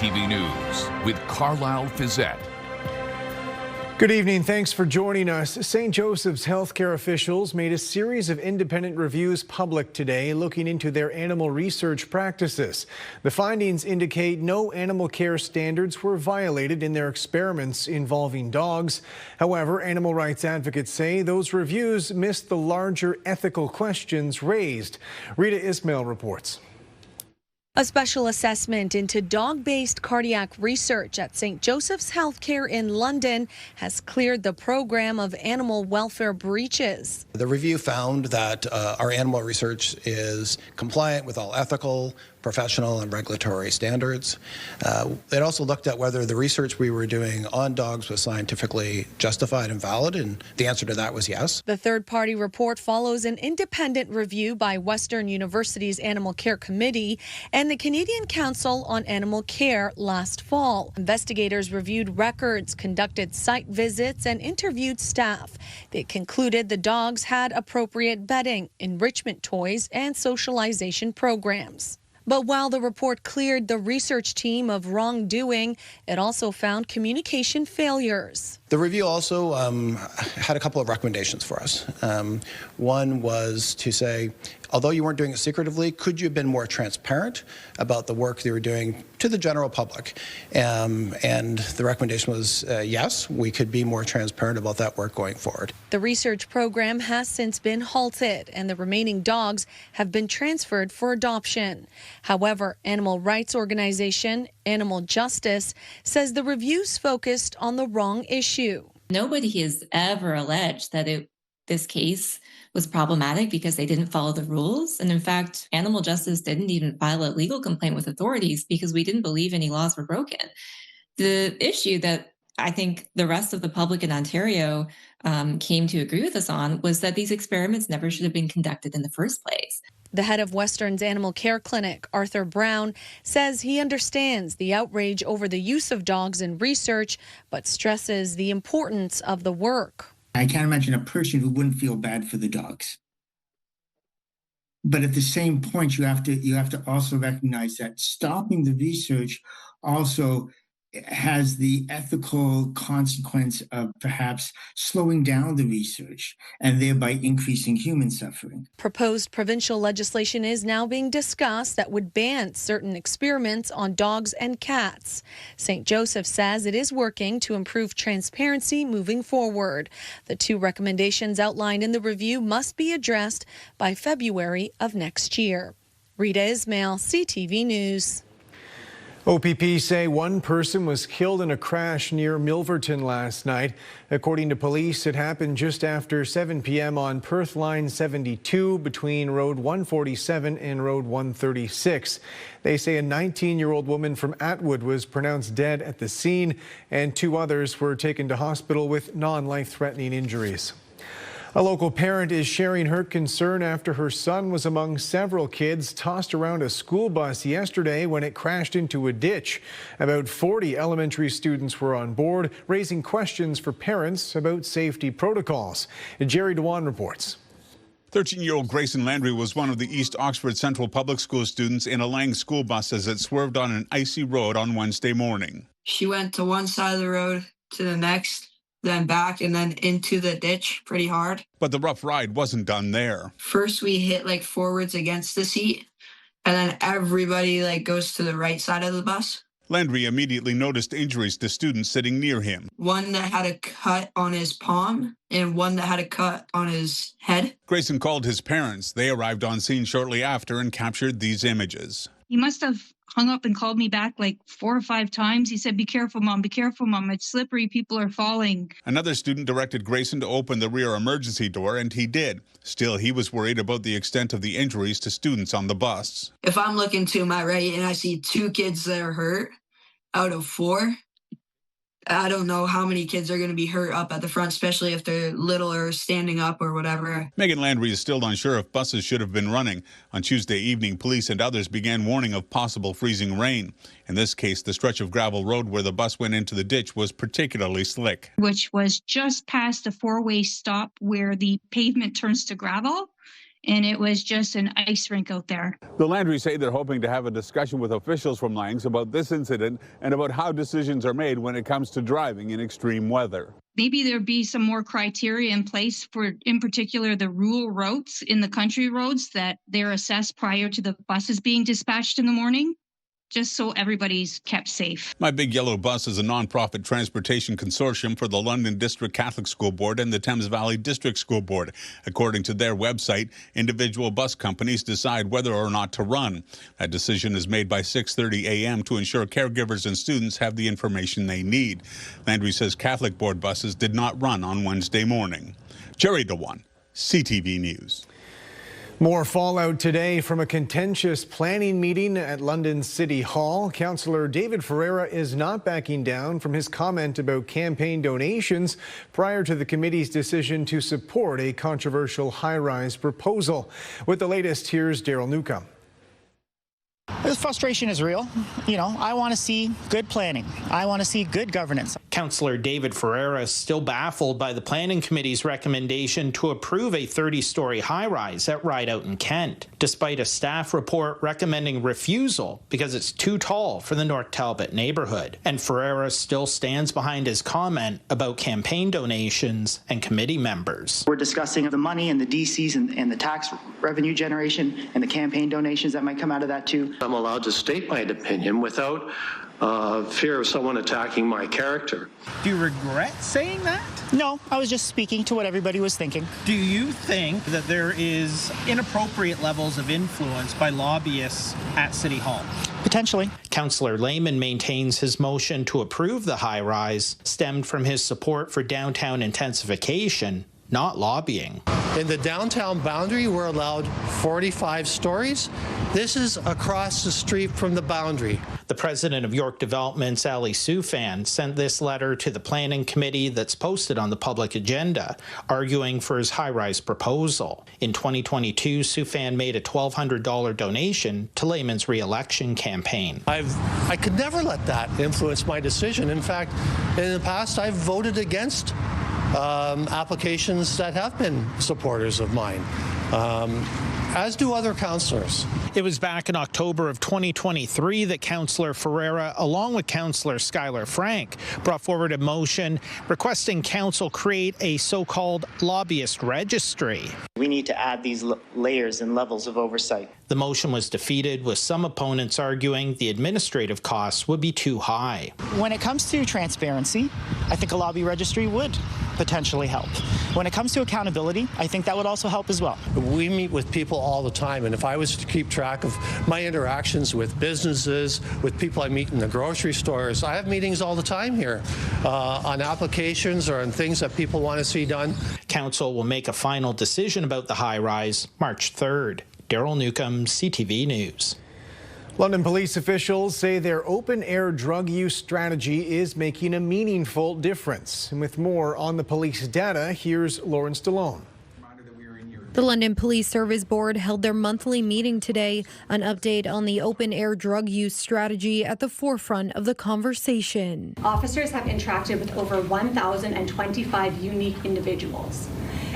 CTV News with Carlyle Fiset. Good evening. Thanks for joining us. St. Joseph's healthcare officials made a series of independent reviews public today looking into their animal research practices. The findings indicate no animal care standards were violated in their experiments involving dogs. However, animal rights advocates say those reviews missed the larger ethical questions raised. Rita Ismail reports. A special assessment into dog-based cardiac research at St. Joseph's Healthcare in London has cleared the program of animal welfare breaches. The review found that our animal research is compliant with all ethical, professional, and regulatory standards. It also looked at whether the research we were doing on dogs was scientifically justified and valid, and the answer to that was yes. The third-party report follows an independent review by Western University's Animal Care Committee and the Canadian Council on Animal Care last fall. Investigators reviewed records, conducted site visits, and interviewed staff. They concluded the dogs had appropriate bedding, enrichment toys, and socialization programs. But while the report cleared the research team of wrongdoing, it also found communication failures. The review also had a couple of recommendations for us. One was to say, although you weren't doing it secretively, could you have been more transparent about the work they were doing to the general public? And the recommendation was yes, we could be more transparent about that work going forward. The research program has since been halted, and the remaining dogs have been transferred for adoption. However, animal rights organization Animal Justice says the reviews focused on the wrong issue. Nobody has ever alleged that this case was problematic because they didn't follow the rules. And in fact, Animal Justice didn't even file a legal complaint with authorities because we didn't believe any laws were broken. The issue that I think the rest of the public in Ontario came to agree with us on was that these experiments never should have been conducted in the first place. The head of Western's Animal Care Clinic, Arthur Brown, says he understands the outrage over the use of dogs in research, but stresses the importance of the work. I can't imagine a person who wouldn't feel bad for the dogs. But at the same point, you have to also recognize that stopping the research also has the ethical consequence of perhaps slowing down the research and thereby increasing human suffering. Proposed provincial legislation is now being discussed that would ban certain experiments on dogs and cats. St. Joseph says it is working to improve transparency moving forward. The two recommendations outlined in the review must be addressed by February of next year. Rita Ismail, CTV News. OPP say one person was killed in a crash near Milton last night. According to police, it happened just after 7 p.m. on Perth Line 72 between Road 147 and Road 136. They say a 19-year-old woman from Atwood was pronounced dead at the scene, and two others were taken to hospital with non-life-threatening injuries. A local parent is sharing her concern after her son was among several kids tossed around a school bus yesterday when it crashed into a ditch. About 40 elementary students were on board, raising questions for parents about safety protocols. Jerry Dewan reports. 13-year-old Grayson Landry was one of the East Oxford Central Public School students in a Lang school bus as it swerved on an icy road on Wednesday morning. She went to one side of the road to the next, then back, and then into the ditch pretty hard. But the rough ride wasn't done there. First, we hit forwards against the seat, and then everybody goes to the right side of the bus. Landry immediately noticed injuries to students sitting near him. One that had a cut on his palm and one that had a cut on his head. Grayson called his parents. They arrived on scene shortly after and captured these images. He must have hung up and called me back 4 or 5 times. He said, "Be careful, Mom, be careful, Mom. It's slippery. People are falling." Another student directed Grayson to open the rear emergency door, and he did. Still, he was worried about the extent of the injuries to students on the bus. If I'm looking to my right and I see 2 kids that are hurt out of 4, I don't know how many kids are going to be hurt up at the front, especially if they're little or standing up or whatever. Megan Landry is still unsure if buses should have been running. On Tuesday evening, police and others began warning of possible freezing rain. In this case, the stretch of gravel road where the bus went into the ditch was particularly slick. Which was just past the 4-way stop where the pavement turns to gravel. and it was just an ice rink out there. The Landrys say they're hoping to have a discussion with officials from Langs about this incident and about how decisions are made when it comes to driving in extreme weather. Maybe there'd be some more criteria in place for, in particular, the rural routes in the country roads that they're assessed prior to the buses being dispatched in the morning, just so everybody's kept safe. My Big Yellow Bus is a non-profit transportation consortium for the London District Catholic School Board and the Thames Valley District School Board. According to their website, individual bus companies decide whether or not to run. That decision is made by 6:30 a.m. to ensure caregivers and students have the information they need. Landry says Catholic Board buses did not run on Wednesday morning. Jerry DeWan, CTV News. More fallout today from a contentious planning meeting at London City Hall. Councillor David Ferreira is not backing down from his comment about campaign donations prior to the committee's decision to support a controversial high-rise proposal. With the latest, here's Daryl Newcomb. This frustration is real. I want to see good planning. I want to see good governance. Councillor David Ferreira is still baffled by the Planning Committee's recommendation to approve a 30-story high-rise at Rideout in Kent, despite a staff report recommending refusal because it's too tall for the North Talbot neighborhood. And Ferreira still stands behind his comment about campaign donations and committee members. We're discussing the money and the DCs and the tax revenue generation and the campaign donations that might come out of that too. I'm allowed to state my opinion without fear of someone attacking my character. Do you regret saying that? No, I was just speaking to what everybody was thinking. Do you think that there is inappropriate levels of influence by lobbyists at City Hall? Potentially. Councillor Lehman maintains his motion to approve the high-rise stemmed from his support for downtown intensification, not lobbying. In the downtown boundary, we're allowed 45 stories. This is across the street from the boundary. The president of York Developments, Ali Soufan, sent this letter to the planning committee that's posted on the public agenda, arguing for his high-rise proposal. In 2022, Soufan made a $1,200 donation to Lehman's re-election campaign. I could never let that influence my decision. In fact, in the past, I've voted against applications that have been supporters of mine, as do other councillors. It was back in October of 2023 that Councillor Ferreira, along with Councillor Skylar Frank, brought forward a motion requesting council create a so-called lobbyist registry. We need to add these layers and levels of oversight. The motion was defeated, with some opponents arguing the administrative costs would be too high. When it comes to transparency, I think a lobby registry would potentially help. When it comes to accountability, I think that would also help as well. We meet with people all the time, and if I was to keep track of my interactions with businesses, with people I meet in the grocery stores, I have meetings all the time here on applications or on things that people want to see done. Council will make a final decision about the high-rise March 3rd. Daryl Newcomb, CTV News. London police officials say their open-air drug use strategy is making a meaningful difference. And with more on the police data, here's Lauren Stallone. The London Police Service Board held their monthly meeting today, an update on the open-air drug use strategy at the forefront of the conversation. Officers have interacted with over 1,025 unique individuals,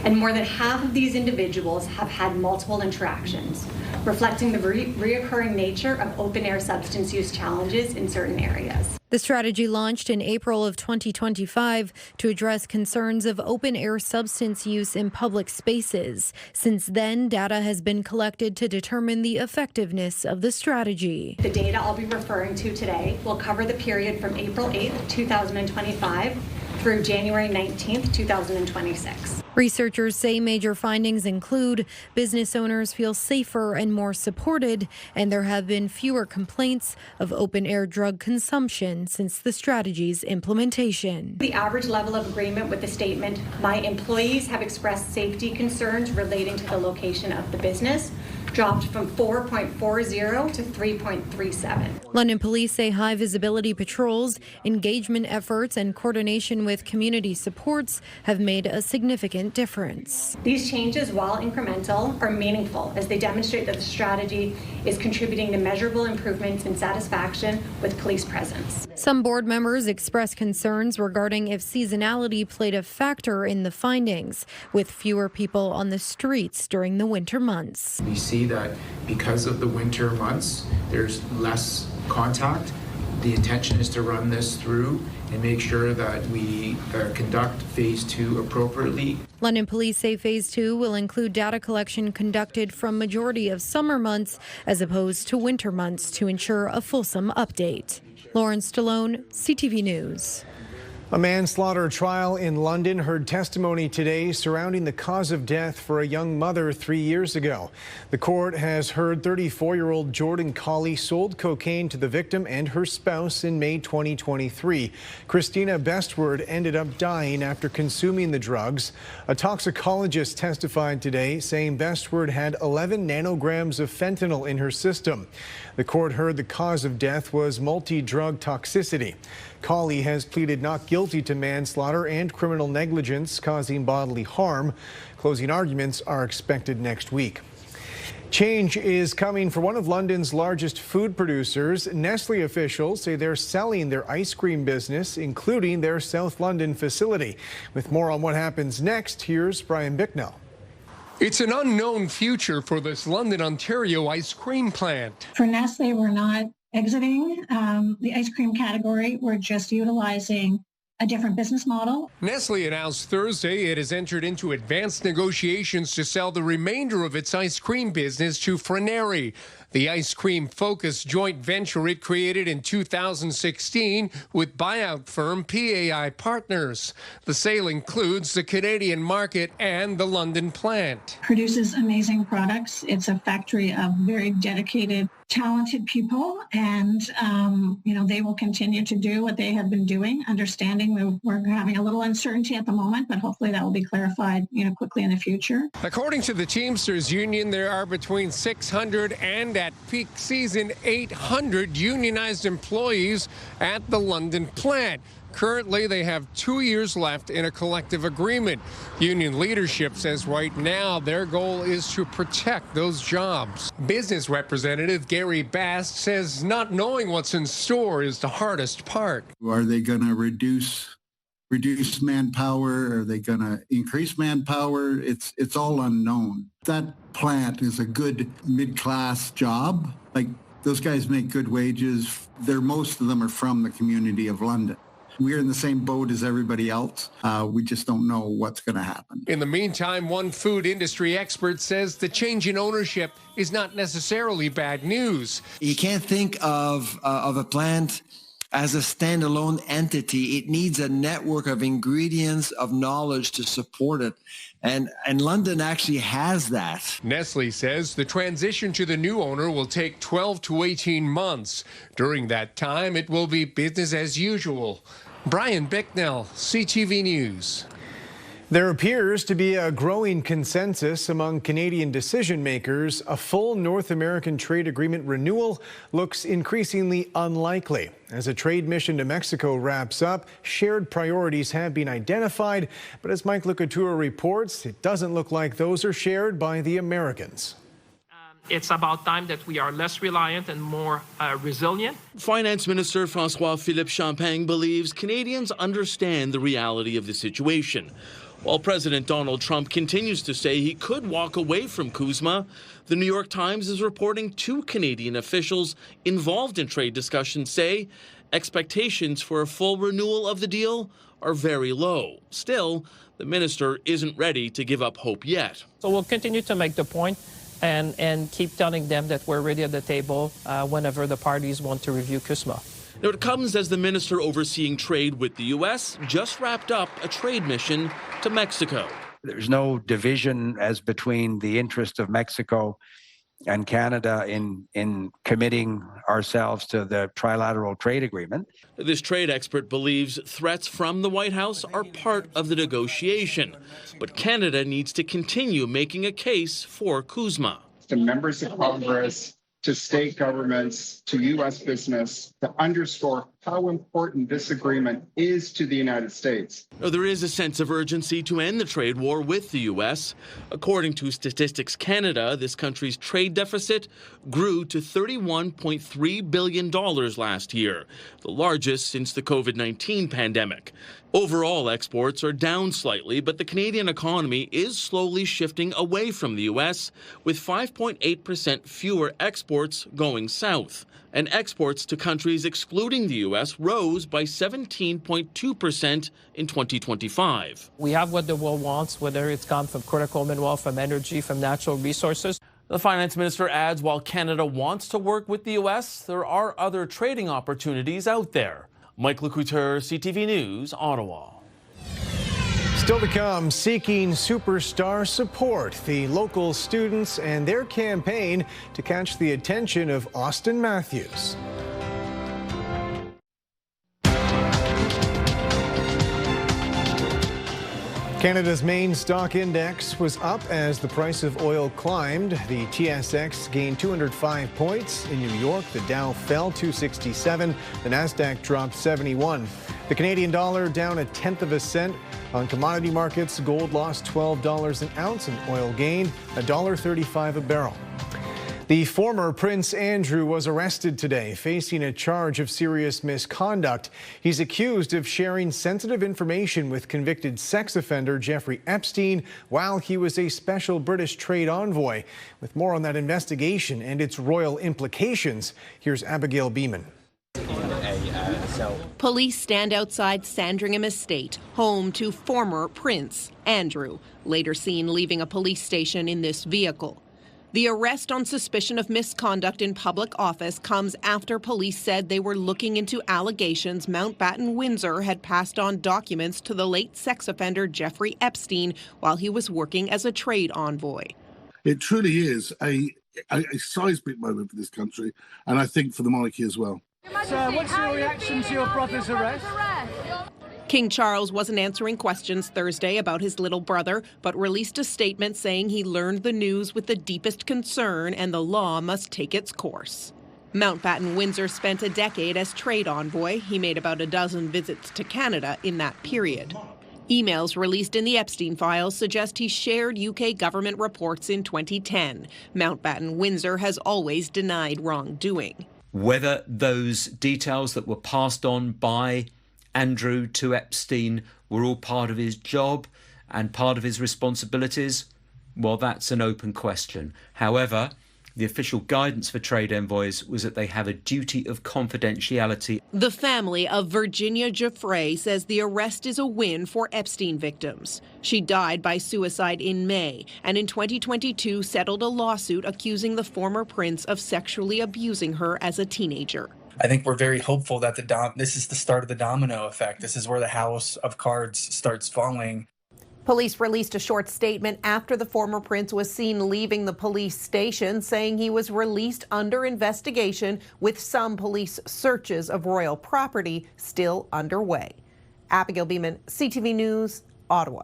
and more than half of these individuals have had multiple interactions, reflecting the reoccurring nature of open-air substance use challenges in certain areas. The strategy launched in April of 2025 to address concerns of open-air substance use in public spaces. Since then, data has been collected to determine the effectiveness of the strategy. The data I'll be referring to today will cover the period from April 8th, 2025 through January 19th, 2026. Researchers say major findings include business owners feel safer and more supported, and there have been fewer complaints of open-air drug consumption since the strategy's implementation. The average level of agreement with the statement, "My employees have expressed safety concerns relating to the location of the business," dropped from 4.40 to 3.37. London police say high visibility patrols, engagement efforts, and coordination with community supports have made a significant difference. These changes, while incremental, are meaningful as they demonstrate that the strategy is contributing to measurable improvements in satisfaction with police presence. Some board members expressed concerns regarding if seasonality played a factor in the findings, with fewer people on the streets during the winter months. We see that because of the winter months, there's less contact. The intention is to run this through and make sure that we conduct phase 2 appropriately. London police say phase 2 will include data collection conducted from majority of summer months as opposed to winter months to ensure a fulsome update. Lauren Stallone, CTV News. A manslaughter trial in London heard testimony today surrounding the cause of death for a young mother 3 years ago. The court has heard 34-year-old Jordan Colley sold cocaine to the victim and her spouse in May 2023. Christina Bestward ended up dying after consuming the drugs. A toxicologist testified today saying Bestward had 11 nanograms of fentanyl in her system. The court heard the cause of death was multi-drug toxicity. Carlyle has pleaded not guilty to manslaughter and criminal negligence causing bodily harm. Closing arguments are expected next week. Change is coming for one of London's largest food producers. Nestle officials say they're selling their ice cream business, including their South London facility. With more on what happens next, here's Brian Bicknell. It's an unknown future for this London, Ontario ice cream plant. For Nestle, we're not exiting the ice cream category. We're just utilizing a different business model. Nestle announced Thursday it has entered into advanced negotiations to sell the remainder of its ice cream business to Frenary, the ice cream-focused joint venture it created in 2016 with buyout firm PAI Partners. The sale includes the Canadian market and the London plant. Produces amazing products. It's a factory of very dedicated, talented people, and they will continue to do what they have been doing, understanding we're having a little uncertainty at the moment, but hopefully that will be clarified quickly in the future. According to the Teamsters Union, there are between 600 and at peak season 800 unionized employees at the London plant. Currently, they have 2 years left in a collective agreement. Union leadership says right now their goal is to protect those jobs. Business representative Gary Bast says not knowing what's in store is the hardest part. Are they going to reduce manpower? Are they going to increase manpower? It's all unknown. That plant is a good mid-class job. Like, those guys make good wages. Most of them are from the community of London. We're in the same boat as everybody else. We just don't know what's going to happen. In the meantime, one food industry expert says the change in ownership is not necessarily bad news. You can't think of a plant as a standalone entity. It needs a network of ingredients, of knowledge to support it. And London actually has that. Nestle says the transition to the new owner will take 12 to 18 months. During that time, it will be business as usual. Brian Bicknell, CTV News. There appears to be a growing consensus among Canadian decision makers. A full North American trade agreement renewal looks increasingly unlikely. As a trade mission to Mexico wraps up, shared priorities have been identified. But as Mike Lucatura reports, it doesn't look like those are shared by the Americans. It's about time that we are less reliant and more resilient. Finance Minister François-Philippe Champagne believes Canadians understand the reality of the situation. While President Donald Trump continues to say he could walk away from CUSMA, the New York Times is reporting 2 Canadian officials involved in trade discussions say expectations for a full renewal of the deal are very low. Still, the minister isn't ready to give up hope yet. So we'll continue to make the point and keep telling them that we're ready at the table whenever the parties want to review CUSMA. Now, it comes as the minister overseeing trade with the U.S. just wrapped up a trade mission to Mexico. There's no division as between the interest of Mexico and Canada in committing ourselves to the trilateral trade agreement. This trade expert believes threats from the White House are part of the negotiation, but Canada needs to continue making a case for CUSMA. to members of Congress, to state governments, to U.S. business, to underscore how important this agreement is to the United States. There is a sense of urgency to end the trade war with the U.S. According to Statistics Canada, this country's trade deficit grew to $31.3 billion last year, the largest since the COVID-19 pandemic. Overall exports are down slightly, but the Canadian economy is slowly shifting away from the U.S., with 5.8% fewer exports going south. And exports to countries excluding the U.S. rose by 17.2% in 2025. We have what the world wants, whether it's come from critical mineral, from energy, from natural resources. The finance minister adds while Canada wants to work with the U.S., there are other trading opportunities out there. Mike Lecouteur, CTV News, Ottawa. Still to come, seeking superstar support, the local students and their campaign to catch the attention of Austin Matthews. Canada's main stock index was up as the price of oil climbed. The TSX gained 205 points. In New York, the Dow fell 267. The Nasdaq dropped 71. The Canadian dollar down 1/10 cent. On commodity markets, gold lost $12 an ounce and oil gained $1.35 a barrel. The former Prince Andrew was arrested today, facing a charge of serious misconduct. He's accused of sharing sensitive information with convicted sex offender Jeffrey Epstein while he was a special British trade envoy. With more on that investigation and its royal implications, here's Abigail Beeman. Police stand outside Sandringham Estate, home to former Prince Andrew, later seen leaving a police station in this vehicle. The arrest on suspicion of misconduct in public office comes after police said they were looking into allegations Mountbatten Windsor had passed on documents to the late sex offender Jeffrey Epstein while he was working as a trade envoy. It truly is a seismic moment for this country, and I think for the monarchy as well. So, what's your reaction to your brother's arrest? King Charles wasn't answering questions Thursday about his little brother, but released a statement saying he learned the news with the deepest concern and the law must take its course. Mountbatten Windsor spent a decade as trade envoy. He made about a dozen visits to Canada in that period. Emails released in the Epstein files suggest he shared UK government reports in 2010. Mountbatten Windsor has always denied wrongdoing. Whether those details that were passed on by Andrew to Epstein were all part of his job and part of his responsibilities, well, that's an open question. However, the official guidance for trade envoys was that they have a duty of confidentiality. The family of Virginia Giuffre says the arrest is a win for Epstein victims. She died by suicide in May and in 2022 settled a lawsuit accusing the former prince of sexually abusing her as a teenager. I think we're very hopeful that this is the start of the domino effect. This is where the house of cards starts falling. Police released a short statement after the former prince was seen leaving the police station, saying he was released under investigation with some police searches of royal property still underway. Abigail Beeman, CTV News, Ottawa.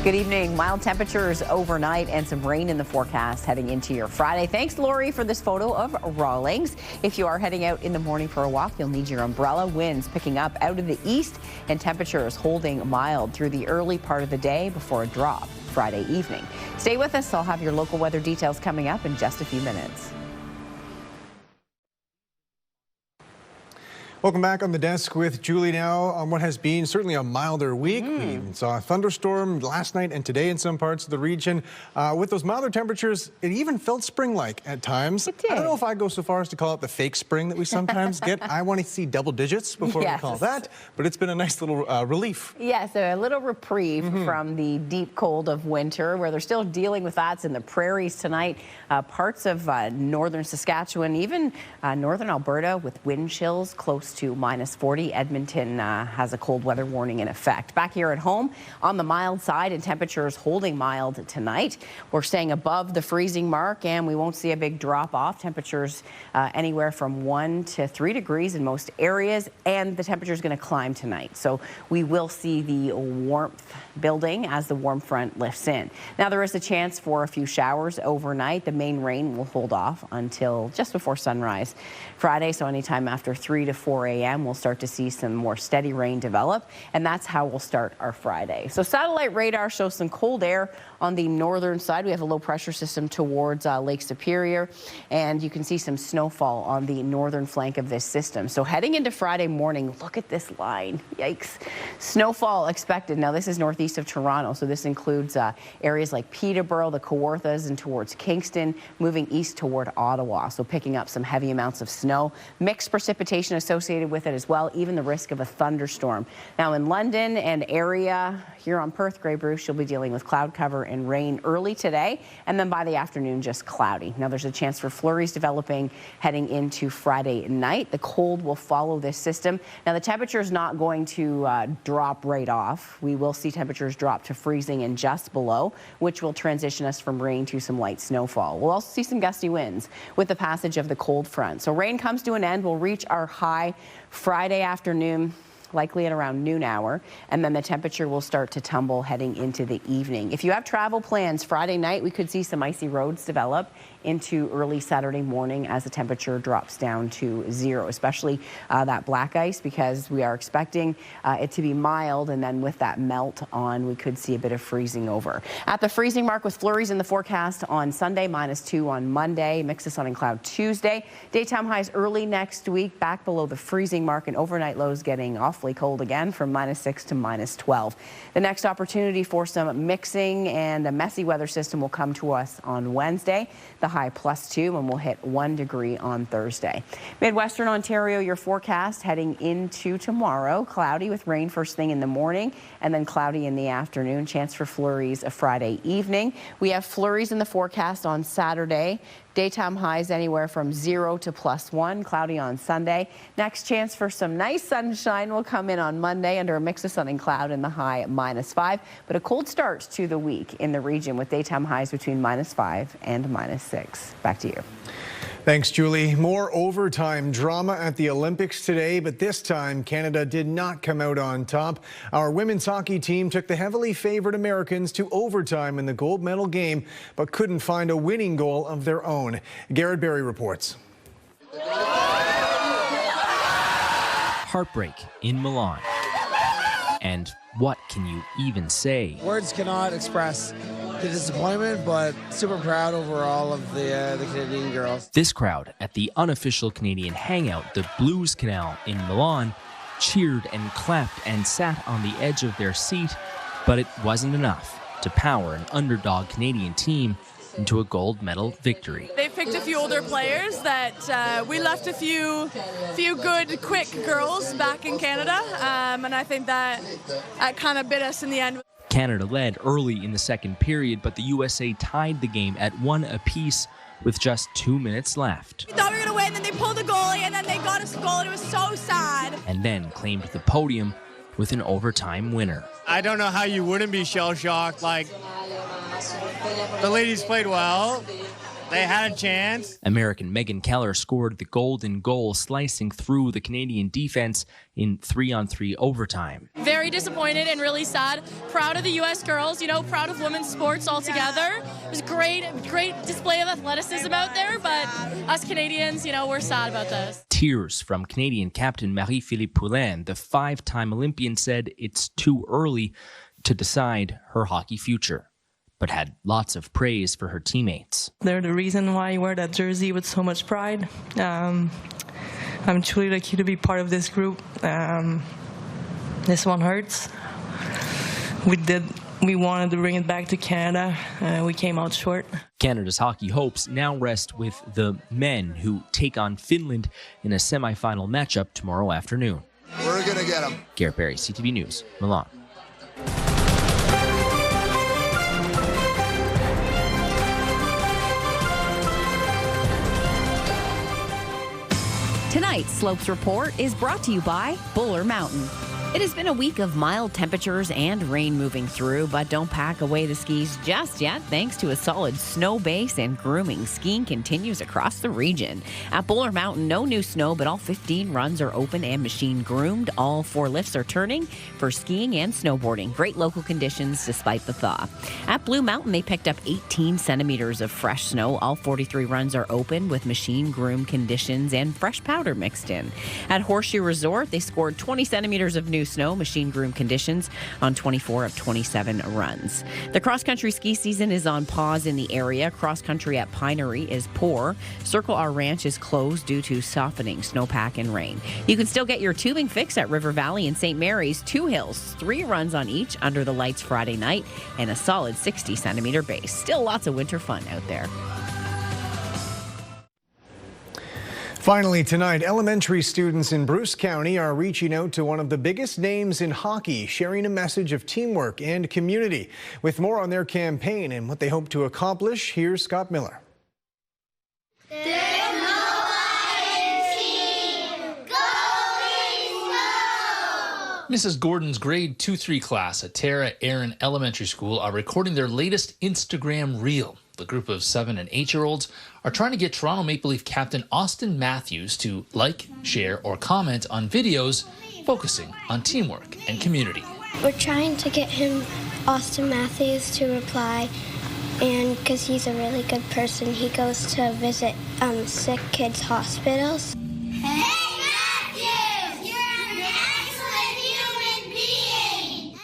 Good evening. Mild temperatures overnight and some rain in the forecast heading into your Friday. Thanks, Lori, for this photo of Rawlings. If you are heading out in the morning for a walk, you'll need your umbrella. Winds picking up out of the east and temperatures holding mild through the early part of the day before a drop Friday evening. Stay with us. I'll have your local weather details coming up in just a few minutes. Welcome back on the desk with Julie now on what has been certainly a milder week. We saw a thunderstorm last night and today in some parts of the region. With those milder temperatures, it even felt spring-like at times. It did. I don't know if I'd go so far as to call it the fake spring that we sometimes get. I want to see double digits before we call that, but it's been a nice little relief. Yes, a little reprieve from the deep cold of winter, where they're still dealing with that in the prairies tonight. Parts of northern Saskatchewan, even northern Alberta with wind chills close to -40. Edmonton has a cold weather warning in effect. Back here at home, on the mild side, and temperatures holding mild tonight. We're staying above the freezing mark, and we won't see a big drop off. Temperatures anywhere from 1 to 3 degrees in most areas, and the temperature is going to climb tonight. So we will see the warmth building as the warm front lifts in. Now, there is a chance for a few showers overnight. The main rain will hold off until just before sunrise Friday, so anytime after 3 to 4 a.m. we'll start to see some more steady rain develop, and that's how we'll start our Friday. So satellite radar shows some cold air on the northern side. We have a low pressure system towards Lake Superior, and you can see some snowfall on the northern flank of this system. So heading into Friday morning, look at this line. Yikes. Snowfall expected. Now, this is northeast of Toronto, so this includes areas like Peterborough, the Kawarthas, and towards Kingston, moving east toward Ottawa. So picking up some heavy amounts of snow. Mixed precipitation associated with it as well, even the risk of a thunderstorm. Now, in London and area here on Perth, Grey Bruce, you'll be dealing with cloud cover and rain early today, and then by the afternoon, just cloudy. Now, there's a chance for flurries developing heading into Friday night. The cold will follow this system. Now, the temperature is not going to drop right off. We will see temperatures drop to freezing and just below, which will transition us from rain to some light snowfall. We'll also see some gusty winds with the passage of the cold front. So rain comes to an end. We'll reach our high Friday afternoon, likely at around noon hour, and then the temperature will start to tumble heading into the evening. If you have travel plans, Friday night we could see some icy roads develop into early Saturday morning as the temperature drops down to 0, especially that black ice, because we are expecting it to be mild, and then with that melt on, we could see a bit of freezing over. At the freezing mark with flurries in the forecast on Sunday, -2 on Monday, mix of sun and cloud Tuesday. Daytime highs early next week, back below the freezing mark, and overnight lows getting awfully cold again from -6 to -12. The next opportunity for some mixing and a messy weather system will come to us on Wednesday. The high +2, and we'll hit 1 degree on Thursday. Midwestern Ontario, your forecast heading into tomorrow. Cloudy with rain first thing in the morning, and then cloudy in the afternoon. Chance for flurries a Friday evening. We have flurries in the forecast on Saturday. Daytime highs anywhere from 0 to +1. Cloudy on Sunday. Next chance for some nice sunshine will come in on Monday under a mix of sun and cloud in the high at -5. But a cold start to the week in the region with daytime highs between -5 and -6. Back to you. Thanks, Julie. More overtime drama at the Olympics today, but this time Canada did not come out on top. Our women's hockey team took the heavily favored Americans to overtime in the gold medal game, but couldn't find a winning goal of their own. Garrett Berry reports. Heartbreak in Milan. And what can you even say? Words cannot express the disappointment, but super proud overall of the Canadian girls. This crowd at the unofficial Canadian hangout, the Blues Canal in Milan, cheered and clapped and sat on the edge of their seat, but it wasn't enough to power an underdog Canadian team into a gold medal victory. They picked a few older players that we left a few good, quick girls back in Canada, and I think that kind of bit us in the end. Canada led early in the second period, but the USA tied the game at 1 apiece with just 2 minutes left. We thought we were going to win, then they pulled the goalie, and then they got us a goal, and it was so sad. And then claimed the podium with an overtime winner. I don't know how you wouldn't be shell-shocked. Like, the ladies played well. They had a chance. American Megan Keller scored the golden goal, slicing through the Canadian defense in 3-on-3 overtime. Very disappointed and really sad. Proud of the U.S. girls, proud of women's sports altogether. It was great display of athleticism out there, but us Canadians, we're sad about this. Tears from Canadian captain Marie-Philippe Poulin. The 5-time Olympian said it's too early to decide her hockey future, but had lots of praise for her teammates. They're the reason why I wear that jersey with so much pride. I'm truly lucky to be part of this group. This one hurts. We wanted to bring it back to Canada. We came out short. Canada's hockey hopes now rest with the men who take on Finland in a semifinal matchup tomorrow afternoon. We're going to get them. Garrett Berry, CTV News, Milan. Tonight's Slopes Report is brought to you by Buller Mountain. It has been a week of mild temperatures and rain moving through, but don't pack away the skis just yet thanks to a solid snow base and grooming. Skiing continues across the region. At Buller Mountain, no new snow, but all 15 runs are open and machine groomed. All 4 lifts are turning for skiing and snowboarding. Great local conditions despite the thaw. At Blue Mountain, they picked up 18 centimeters of fresh snow. All 43 runs are open with machine groomed conditions and fresh powder mixed in. At Horseshoe Resort, they scored 20 centimeters of new snow, machine groom conditions on 24 of 27 runs. The cross-country ski season is on pause in the area. Cross-country at Pinery is poor. Circle R Ranch is closed due to softening snowpack and rain. You can still get your tubing fix at River Valley and St. Mary's. 2 hills, 3 runs on each under the lights Friday night and a solid 60-centimeter base. Still lots of winter fun out there. Finally tonight, elementary students in Bruce County are reaching out to one of the biggest names in hockey, sharing a message of teamwork and community. With more on their campaign and what they hope to accomplish, here's Scott Miller. Mrs. Gordon's grade 2-3 class at Tara Aaron Elementary School are recording their latest Instagram reel. The group of 7- and 8-year-olds are trying to get Toronto Maple Leaf captain Austin Matthews to like, share, or comment on videos focusing on teamwork and community. We're trying to get him, Austin Matthews, to reply, and because he's a really good person, he goes to visit sick kids' hospitals.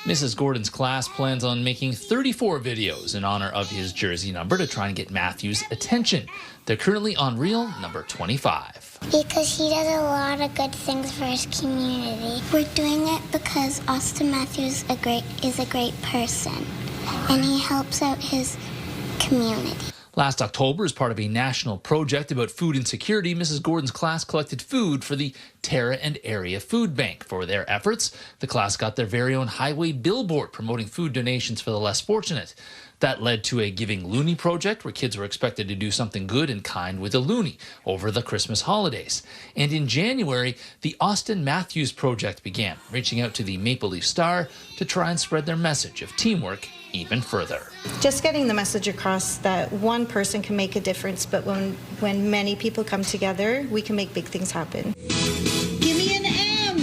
Mrs. Gordon's class plans on making 34 videos in honor of his jersey number to try and get Matthews' attention. They're currently on reel number 25. Because he does a lot of good things for his community. We're doing it because Austin Matthews is a great person, and he helps out his community. Last October, as part of a national project about food insecurity, Mrs. Gordon's class collected food for the Tara and Area Food Bank. For their efforts, the class got their very own highway billboard promoting food donations for the less fortunate. That led to a Giving Loonie project where kids were expected to do something good and kind with a loonie over the Christmas holidays. And in January, the Austin Matthews project began, reaching out to the Maple Leaf Star to try and spread their message of teamwork even further. Just getting the message across that one person can make a difference, but when many people come together, we can make big things happen. Give me an M.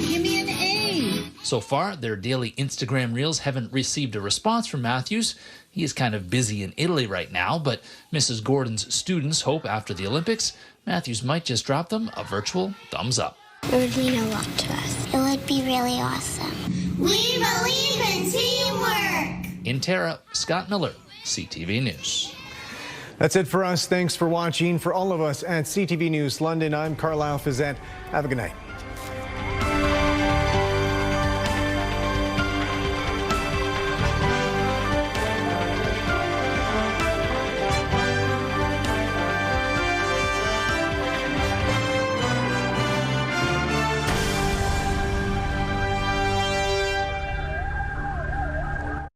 Give me an A. So far, their daily Instagram reels haven't received a response from Matthews. He is kind of busy in Italy right now, but Mrs. Gordon's students hope after the Olympics, Matthews might just drop them a virtual thumbs up. It would mean a lot to us. It would be really awesome. We believe in teamwork. In Tara, Scott Miller, CTV News. That's it for us. Thanks for watching. For all of us at CTV News London, I'm Carlyle Fiset. Have a good night.